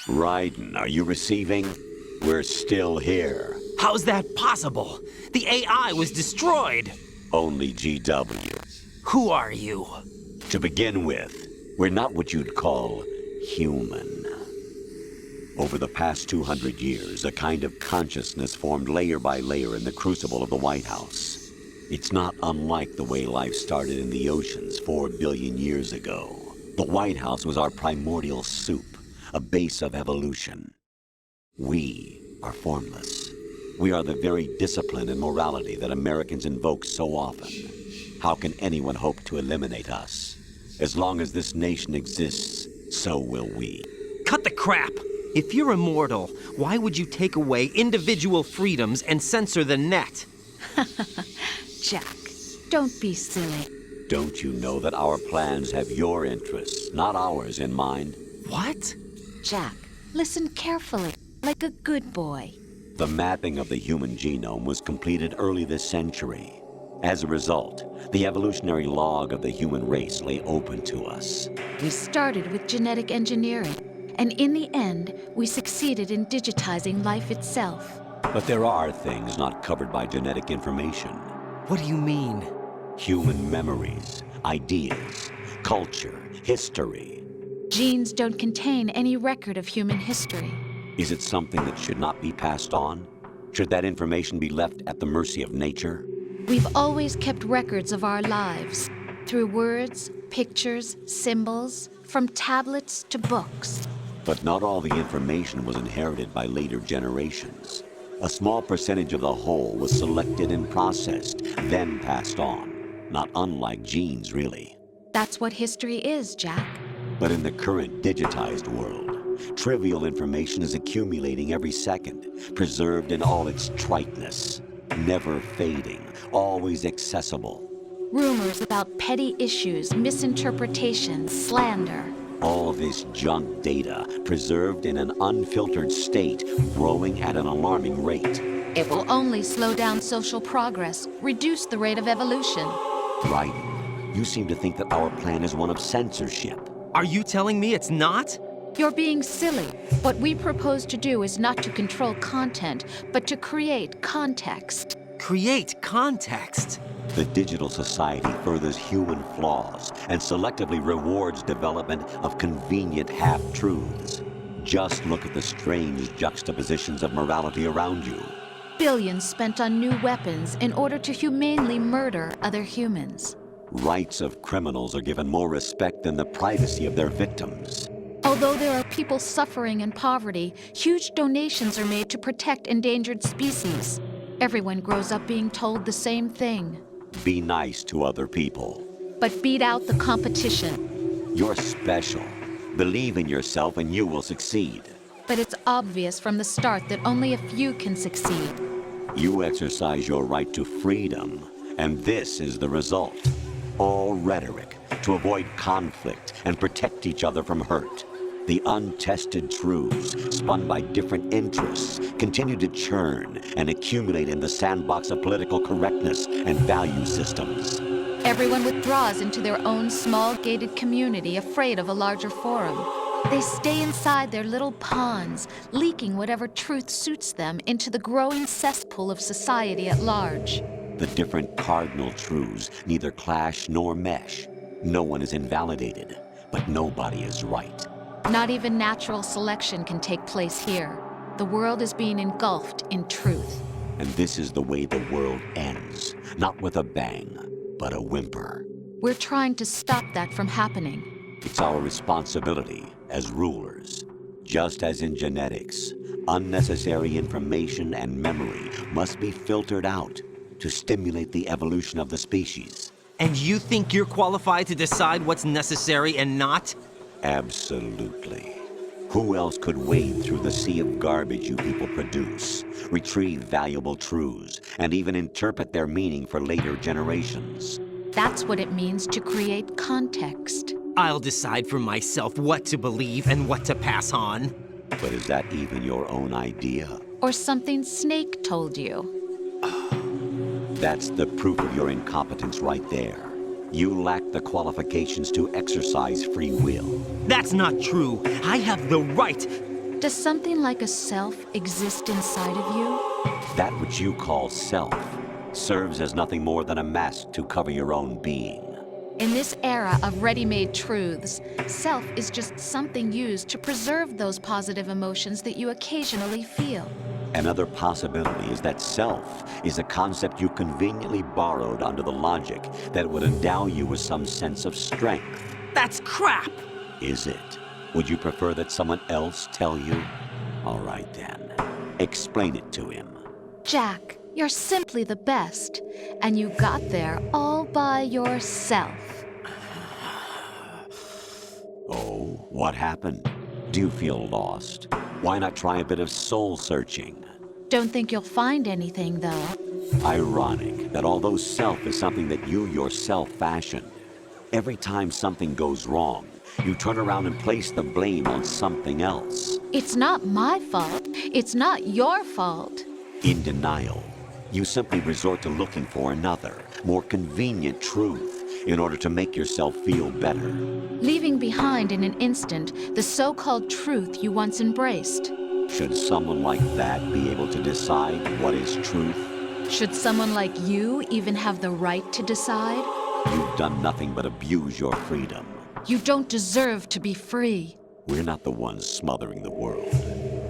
Raiden, are you receiving? We're still here. How's that possible? The AI was destroyed. Only GW. Who are you? To begin with, we're not what you'd call human. Over the past 200 years, a kind of consciousness formed layer by layer in the crucible of the White House. It's not unlike the way life started in the oceans 4 billion years ago. The White House was our primordial soup, a base of evolution. We are formless. We are the very discipline and morality that Americans invoke so often. How can anyone hope to eliminate us? As long as this nation exists, so will we. Cut the crap! If you're immortal, why would you take away individual freedoms and censor the net? Jack, don't be silly. Don't you know that our plans have your interests, not ours, in mind? What? Jack, listen carefully, like a good boy. The mapping of the human genome was completed early this century. As a result, the evolutionary log of the human race lay open to us. We started with genetic engineering, and in the end, we succeeded in digitizing life itself. But there are things not covered by genetic information. What do you mean? Human memories, ideas, culture, history. Genes don't contain any record of human history. Is it something that should not be passed on? Should that information be left at the mercy of nature? We've always kept records of our lives, through words, pictures, symbols, from tablets to books. But not all the information was inherited by later generations. A small percentage of the whole was selected and processed, then passed on. Not unlike genes, really. That's what history is, Jack. But in the current digitized world, trivial information is accumulating every second, preserved in all its triteness, never fading, always accessible. Rumors about petty issues, misinterpretations, slander. All this junk data, preserved in an unfiltered state, growing at an alarming rate. It will only slow down social progress, reduce the rate of evolution. Right. You seem to think that our plan is one of censorship. Are you telling me it's not? You're being silly. What we propose to do is not to control content, but to create context. Create context. The digital society furthers human flaws and selectively rewards development of convenient half-truths. Just look at the strange juxtapositions of morality around you. Billions spent on new weapons in order to humanely murder other humans. Rights of criminals are given more respect than the privacy of their victims. Although there are people suffering in poverty, huge donations are made to protect endangered species. Everyone grows up being told the same thing. Be nice to other people. But beat out the competition. You're special. Believe in yourself and you will succeed. But it's obvious from the start that only a few can succeed. You exercise your right to freedom, and this is the result. All rhetoric to avoid conflict and protect each other from hurt. The untested truths, spun by different interests, continue to churn and accumulate in the sandbox of political correctness and value systems. Everyone withdraws into their own small gated community, afraid of a larger forum. They stay inside their little ponds, leaking whatever truth suits them into the growing cesspool of society at large. The different cardinal truths neither clash nor mesh. No one is invalidated, but nobody is right. Not even natural selection can take place here. The world is being engulfed in truth. And this is the way the world ends. Not with a bang, but a whimper. We're trying to stop that from happening. It's our responsibility as rulers. Just as in genetics, unnecessary information and memory must be filtered out to stimulate the evolution of the species. And you think you're qualified to decide what's necessary and not? Absolutely. Who else could wade through the sea of garbage you people produce, retrieve valuable truths, and even interpret their meaning for later generations? That's what it means to create context. I'll decide for myself what to believe and what to pass on. But is that even your own idea? Or something Snake told you? That's the proof of your incompetence right there. You lack the qualifications to exercise free will. That's not true. I have the right. Does something like a self exist inside of you? That which you call self serves as nothing more than a mask to cover your own being. In this era of ready-made truths, self is just something used to preserve those positive emotions that you occasionally feel. Another possibility is that self is a concept you conveniently borrowed under the logic that it would endow you with some sense of strength. That's crap! Is it? Would you prefer that someone else tell you? All right then. Explain it to him. Jack, you're simply the best, and you got there all by yourself. Oh, what happened? Do you feel lost? Why not try a bit of soul searching? Don't think you'll find anything, though. Ironic that although self is something that you yourself fashioned, every time something goes wrong, you turn around and place the blame on something else. It's not my fault. It's not your fault. In denial, you simply resort to looking for another, more convenient truth in order to make yourself feel better. Leaving behind in an instant the so-called truth you once embraced. Should someone like that be able to decide what is truth? Should someone like you even have the right to decide? You've done nothing but abuse your freedom. You don't deserve to be free. We're not the ones smothering the world.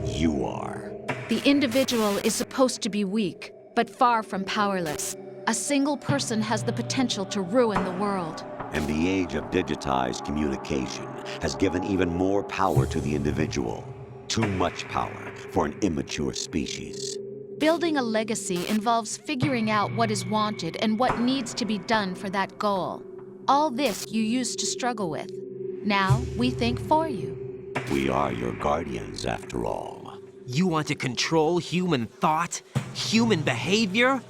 You are. The individual is supposed to be weak, but far from powerless. A single person has the potential to ruin the world. And the age of digitized communication has given even more power to the individual. Too much power for an immature species. Building a legacy involves figuring out what is wanted and what needs to be done for that goal. All this you used to struggle with. Now we think for you. We are your guardians, after all. You want to control human thought? Human behavior?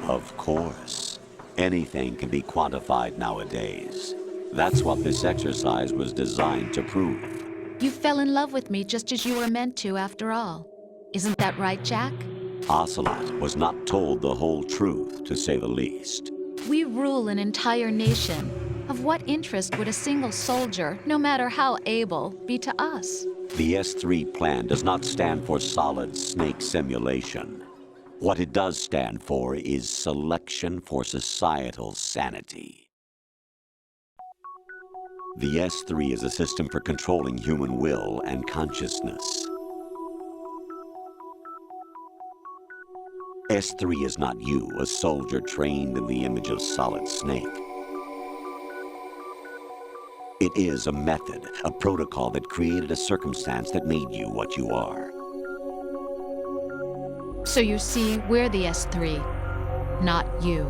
Of course. Anything can be quantified nowadays. That's what this exercise was designed to prove. You fell in love with me just as you were meant to, after all. Isn't that right, Jack? Ocelot was not told the whole truth, to say the least. We rule an entire nation. Of what interest would a single soldier, no matter how able, be to us? The S3 plan does not stand for solid snake simulation. What it does stand for is selection for societal sanity. The S3 is a system for controlling human will and consciousness. S3 is not you, a soldier trained in the image of Solid Snake. It is a method, a protocol that created a circumstance that made you what you are. So you see, we're the S3, not you.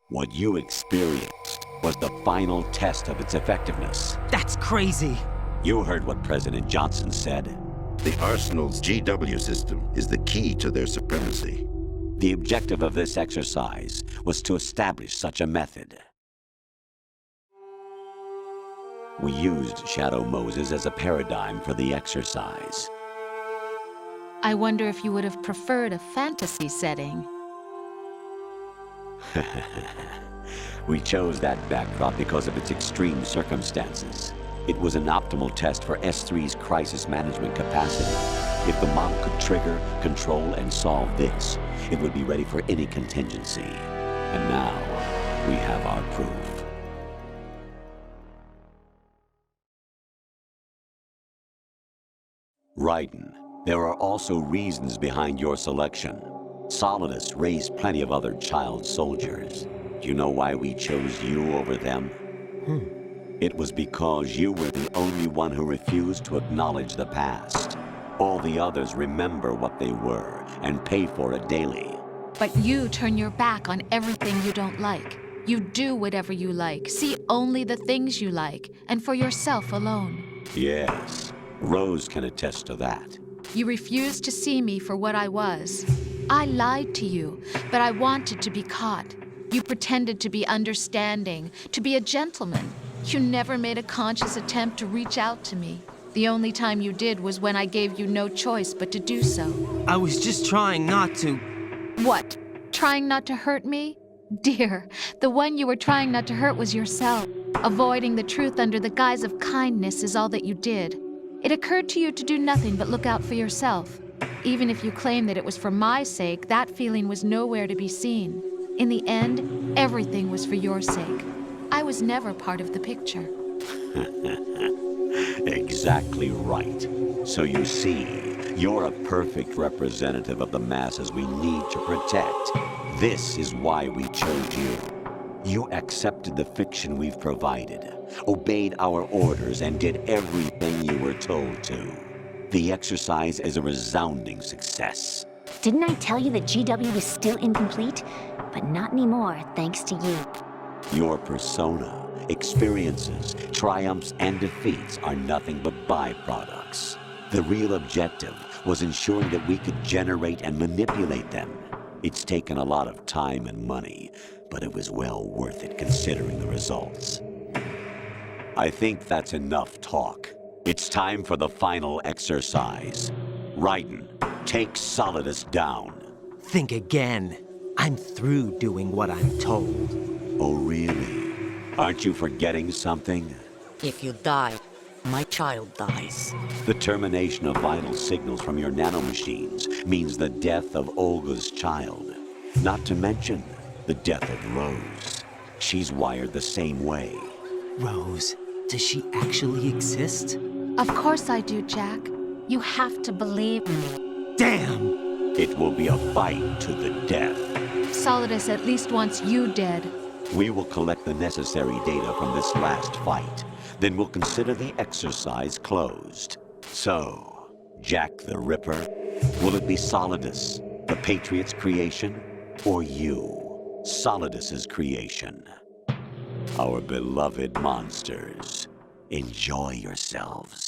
What you experienced was the final test of its effectiveness. That's crazy. You heard what President Johnson said. The Arsenal's GW system is the key to their supremacy. The objective of this exercise was to establish such a method. We used Shadow Moses as a paradigm for the exercise. I wonder if you would have preferred a fantasy setting. We chose that backdrop because of its extreme circumstances. It was an optimal test for S3's crisis management capacity. If the model could trigger, control, and solve this, it would be ready for any contingency. And now, we have our proof. Raiden, there are also reasons behind your selection. Solidus raised plenty of other child soldiers. Do you know why we chose you over them? It was because you were the only one who refused to acknowledge the past. All the others remember what they were and pay for it daily. But you turn your back on everything you don't like. You do whatever you like, see only the things you like, and for yourself alone. Yes, Rose can attest to that. You refused to see me for what I was. I lied to you, but I wanted to be caught. You pretended to be understanding, to be a gentleman. You never made a conscious attempt to reach out to me. The only time you did was when I gave you no choice but to do so. I was just trying not to. What? Trying not to hurt me? Dear, the one you were trying not to hurt was yourself. Avoiding the truth under the guise of kindness is all that you did. It occurred to you to do nothing but look out for yourself. Even if you claim that it was for my sake, that feeling was nowhere to be seen. In the end, everything was for your sake. I was never part of the picture. Exactly right. So you see, you're a perfect representative of the masses we need to protect. This is why we chose you. You accepted the fiction we've provided, obeyed our orders, and did everything you were told to. The exercise is a resounding success. Didn't I tell you that GW is still incomplete? But not anymore, thanks to you. Your persona, experiences, triumphs, and defeats are nothing but byproducts. The real objective was ensuring that we could generate and manipulate them. It's taken a lot of time and money, but it was well worth it considering the results. I think that's enough talk. It's time for the final exercise. Raiden, take Solidus down. Think again. I'm through doing what I'm told. Oh, really? Aren't you forgetting something? If you die, my child dies. The termination of vital signals from your nanomachines means the death of Olga's child. Not to mention the death of Rose. She's wired the same way. Rose, does she actually exist? Of course I do, Jack. You have to believe me. Damn! It will be a fight to the death. Solidus at least wants you dead. We will collect the necessary data from this last fight. Then we'll consider the exercise closed. So, Jack the Ripper, will it be Solidus, the Patriot's creation, or you, Solidus's creation? Our beloved monsters, enjoy yourselves.